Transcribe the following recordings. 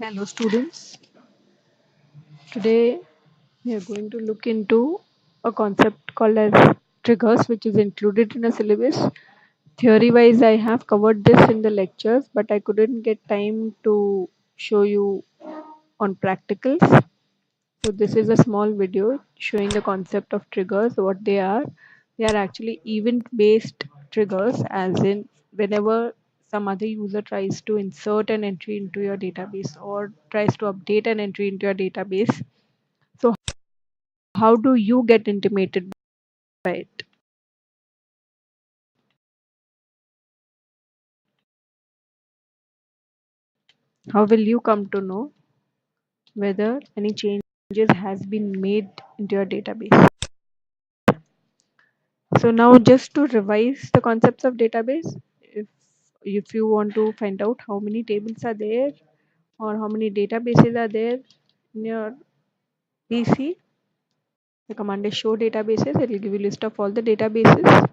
Hello students, today we are going to look into a concept called as triggers, which is included in a syllabus. Theory wise I have covered this in the lectures, but I couldn't get time to show you on practicals. So this is a small video showing the concept of triggers, what they are. They are actually event based triggers, as in whenever some other user tries to insert an entry into your database or tries to update an entry into your database. So how do you get intimated by it? How will you come to know whether any changes has been made into your database? So now just to revise the concepts of database, if you want to find out how many tables are there or how many databases are there in your PC, the command is show databases. It will give you a list of all the databases.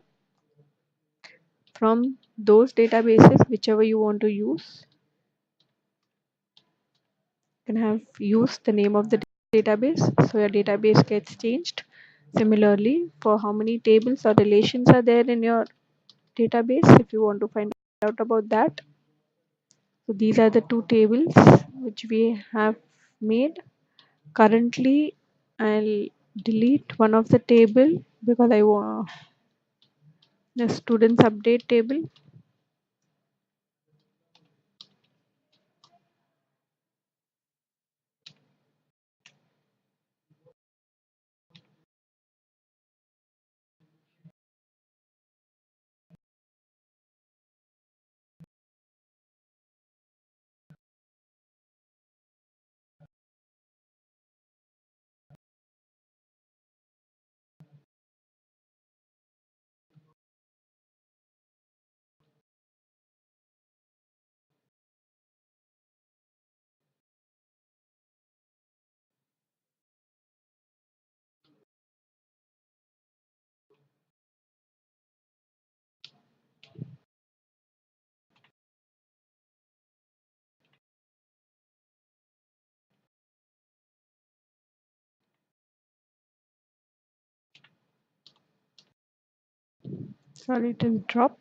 From those databases, whichever you want to use, you can have use the name of the database, so your database gets changed. Similarly, for how many tables or relations are there in your database, if you want to find out about that. So these are the two tables which we have made. Currently, I'll delete one of the table because I want the students update table. Sorry, it will drop.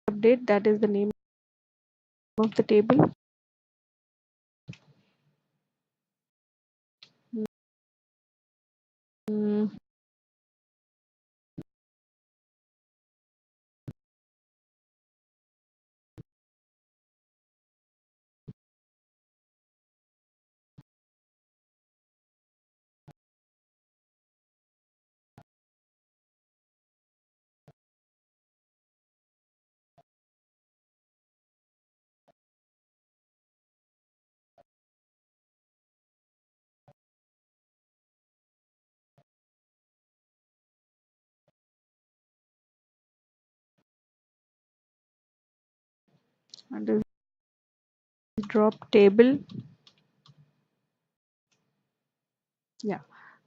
Update, that is the name of the table. Mm, and this drop table. Yeah.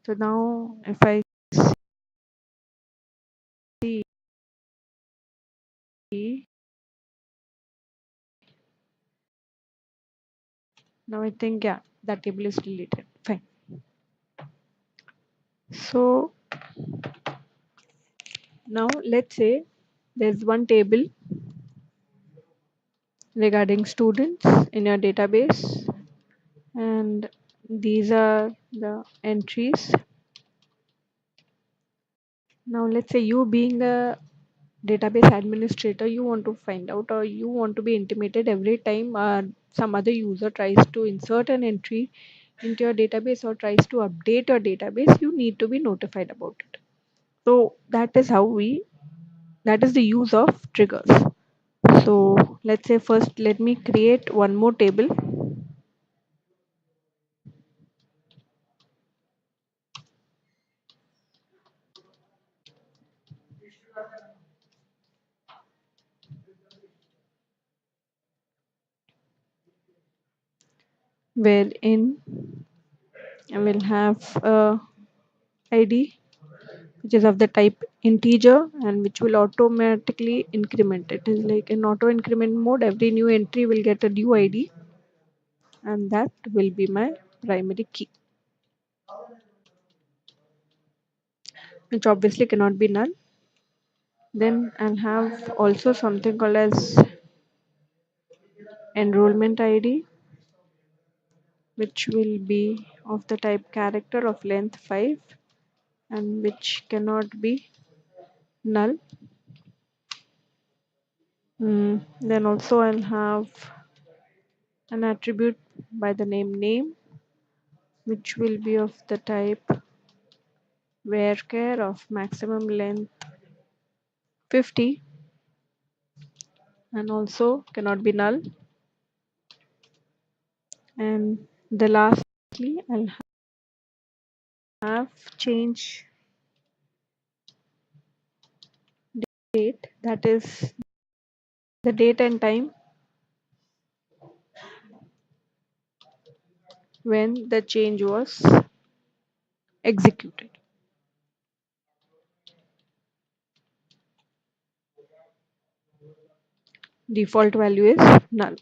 So now if I see, now I think, yeah, that table is deleted. Fine. So now let's say there's one table regarding students in your database, and these are the entries. Now let's say you being the database administrator, you want to find out or you want to be intimated every time some other user tries to insert an entry into your database or tries to update your database, you need to be notified about it. So that is the use of triggers. So let's say first let me create one more table wherein I will have a ID which is of the type integer and which will automatically increment. It is like in auto increment mode, every new entry will get a new ID and that will be my primary key, which obviously cannot be null. Then I'll have also something called as enrollment ID, which will be of the type character of length 5 and which cannot be null. Then also I'll have an attribute by the name, which will be of the type varchar of maximum length 50 and also cannot be null. And the lastly I'll have change date, that is the date and time when the change was executed. Default value is null.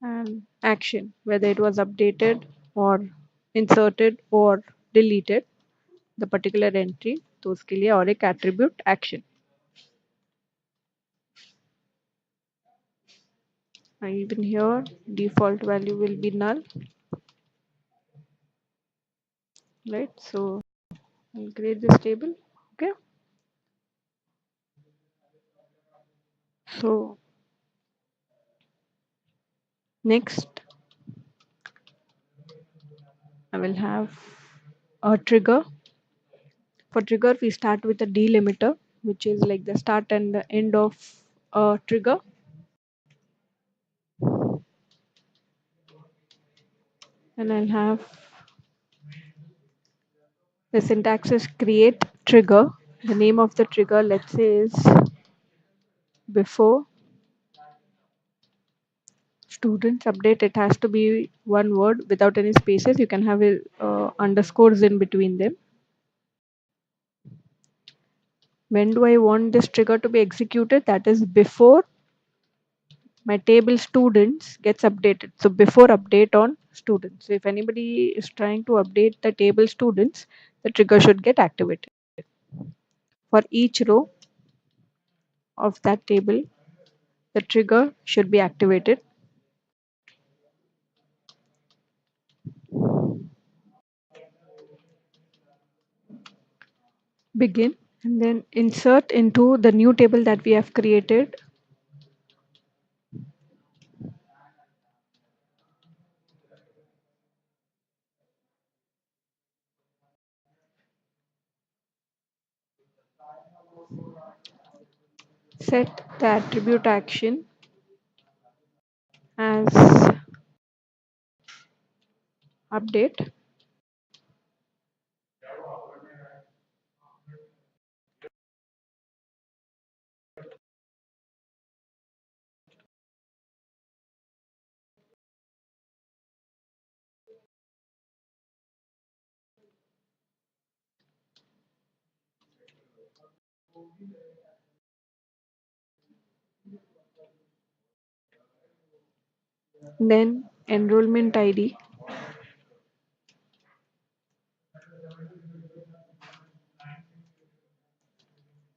And action, whether it was updated or inserted or deleted the particular entry, तो उसके लिए और एक attribute action. And even here default value will be null, right? So I'll create this table. Okay, so next I will have a trigger. For trigger we start with a delimiter, which is like the start and the end of a trigger. And I'll have the syntax is create trigger. The name of the trigger, let's say, is before students update. It has to be one word without any spaces. You can have underscores in between them. When do I want this trigger to be executed? That is before my table students gets updated. So before update on students. So if anybody is trying to update the table students, the trigger should get activated. For each row of that table, the trigger should be activated. Begin and then insert into the new table that we have created. Set the attribute action as update. Then enrollment ID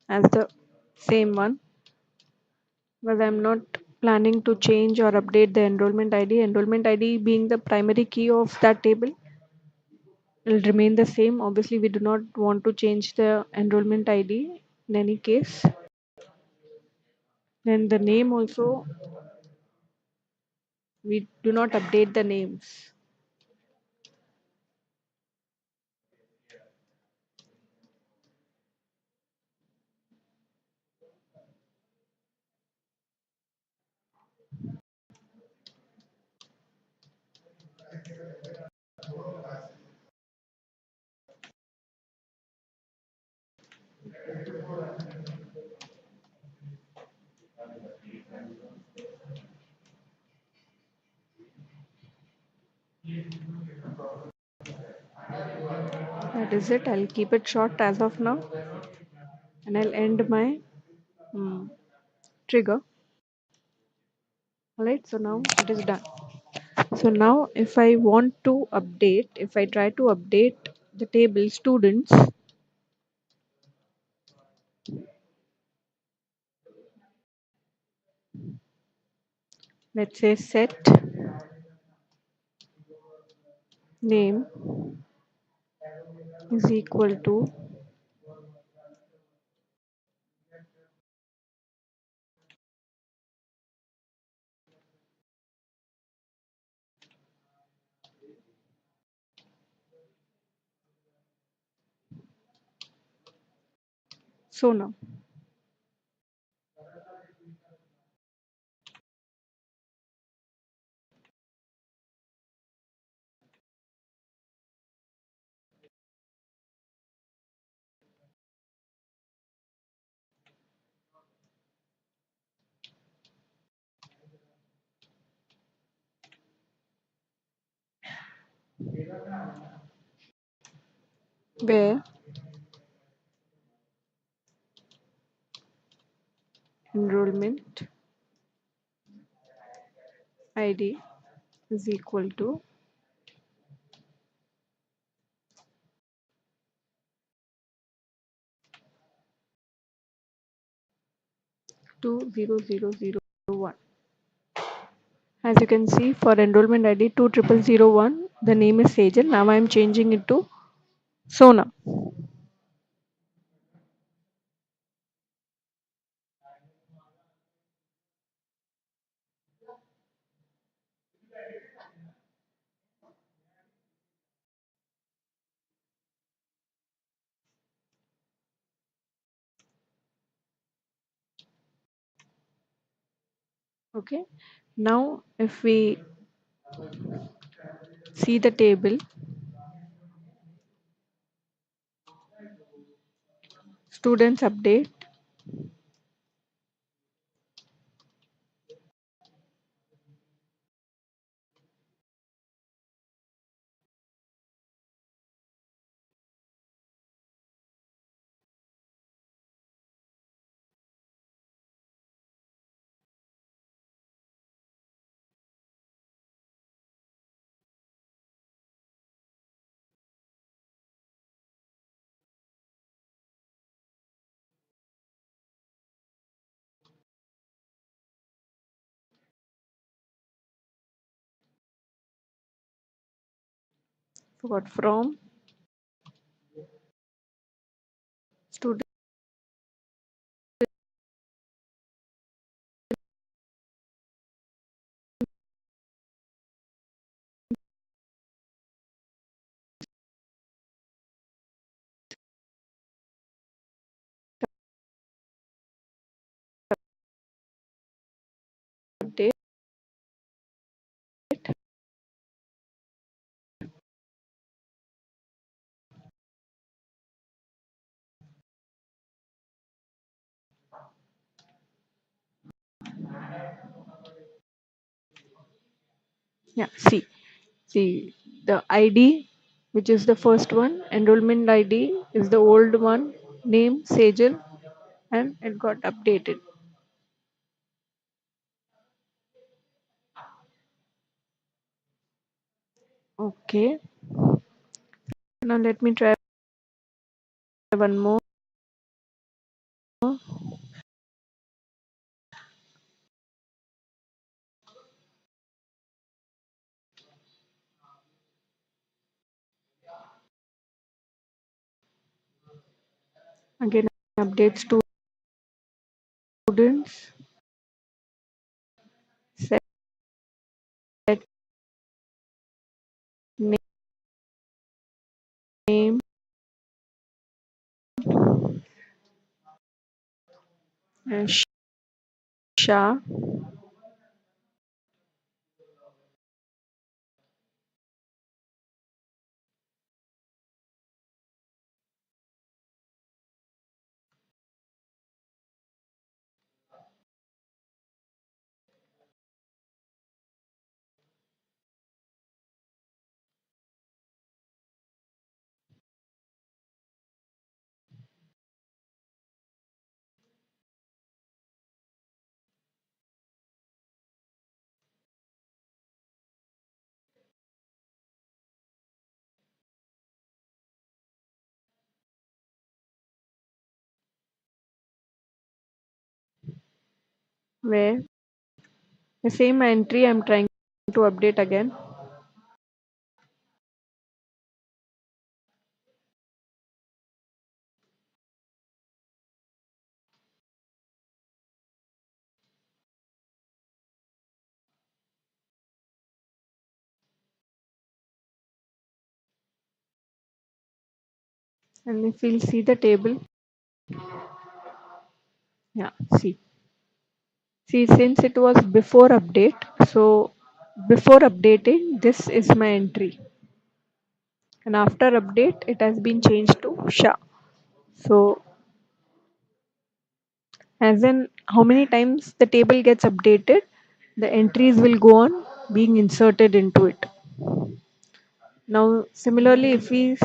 as the same one, but I'm not planning to change or update the enrollment ID. Enrollment ID being the primary key of that table will remain the same. Obviously, we do not want to change the enrollment ID in any case. Then the name also, we do not update the names. That is it. I'll keep it short as of now, and I'll end my trigger. Alright, so now it is done. So now if I want to update, if I try to update the table students, let's say set name is equal to so now. Where enrollment ID is equal to 20001. As you can see, for enrollment ID 20001, the name is Sejal. Now I am changing it to Sona. Okay. Now if we see the table, students update, forgot from student update. Yeah, see the ID, which is the first one, enrollment ID is the old one, name Sejal, and it got updated. Okay, now let me try one more. Again, update students, set name, and Shah, where the same entry I'm trying to update again, and if we'll see the table, yeah, see since it was before update, so before updating this is my entry, and after update it has been changed to sha. So as in how many times the table gets updated, the entries will go on being inserted into it. Now similarly, if we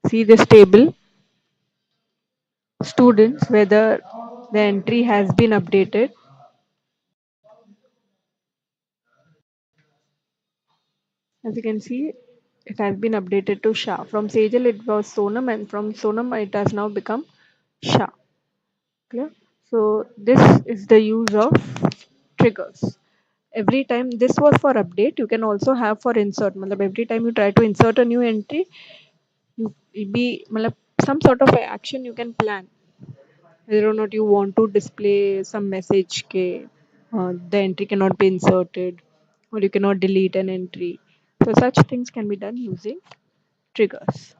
see this table students, whether the entry has been updated, as you can see it has been updated to sha. From Sejal it was Sonam, and from Sonam it has now become sha. Clear? So this is the use of triggers. Every time this was for update, you can also have for insert. Matlab every time you try to insert a new entry, you be matlab some sort of a action you can plan. Whether or not you want to display some message ke the entry cannot be inserted, or you cannot delete an entry. So such things can be done using triggers.